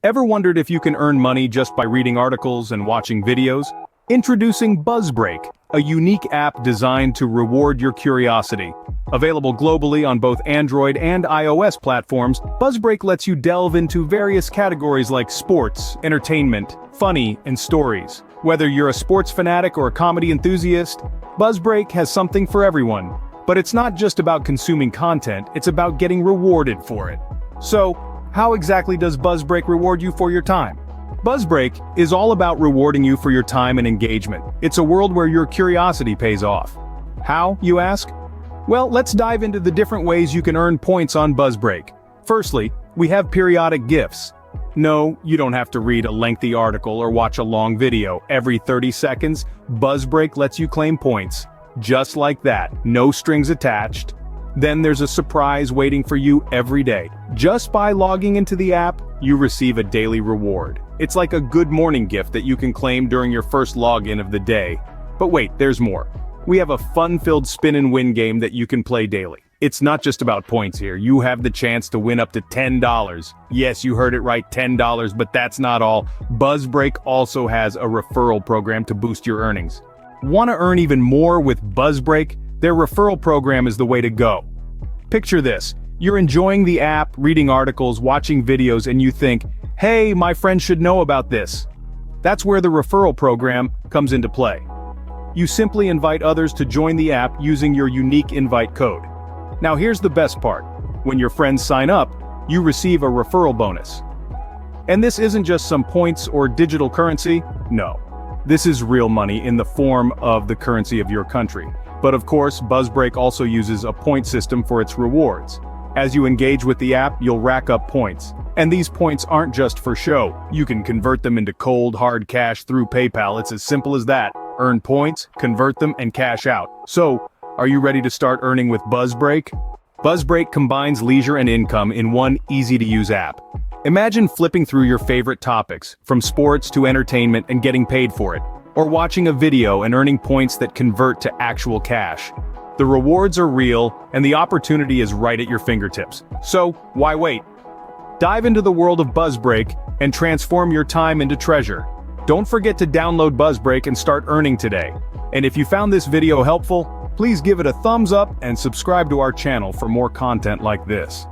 Ever wondered if you can earn money just by reading articles and watching videos? Introducing BuzzBreak, a unique app designed to reward your curiosity. Available globally on both Android and iOS platforms, BuzzBreak lets you delve into various categories like sports, entertainment, funny, and stories. Whether you're a sports fanatic or a comedy enthusiast, BuzzBreak has something for everyone. But it's not just about consuming content, it's about getting rewarded for it. So, how exactly does BuzzBreak reward you for your time? BuzzBreak is all about rewarding you for your time and engagement. It's a world where your curiosity pays off. How, you ask? Well, let's dive into the different ways you can earn points on BuzzBreak. Firstly, we have periodic gifts. No, you don't have to read a lengthy article or watch a long video. Every 30 seconds, BuzzBreak lets you claim points. Just like that, no strings attached. Then there's a surprise waiting for you every day. Just by logging into the app, you receive a daily reward. It's like a good morning gift that you can claim during your first login of the day. But wait, there's more. We have a fun-filled spin and win game that you can play daily. It's not just about points here. You have the chance to win up to $10. Yes, you heard it right, $10, but that's not all. BuzzBreak also has a referral program to boost your earnings. Want to earn even more with BuzzBreak? Their referral program is the way to go. Picture this. You're enjoying the app, reading articles, watching videos, and you think, hey, my friends should know about this. That's where the referral program comes into play. You simply invite others to join the app using your unique invite code. Now here's the best part. When your friends sign up, you receive a referral bonus. And this isn't just some points or digital currency. No. This is real money in the form of the currency of your country. But of course, BuzzBreak also uses a point system for its rewards. As you engage with the app, you'll rack up points. And these points aren't just for show. You can convert them into cold, hard cash through PayPal. It's as simple as that. Earn points, convert them, and cash out. So, are you ready to start earning with BuzzBreak? BuzzBreak combines leisure and income in one easy-to-use app. Imagine flipping through your favorite topics, from sports to entertainment, and getting paid for it. Or watching a video and earning points that convert to actual cash. The rewards are real, and the opportunity is right at your fingertips. So, why wait? Dive into the world of BuzzBreak and transform your time into treasure. Don't forget to download BuzzBreak and start earning today. And if you found this video helpful, please give it a thumbs up and subscribe to our channel for more content like this.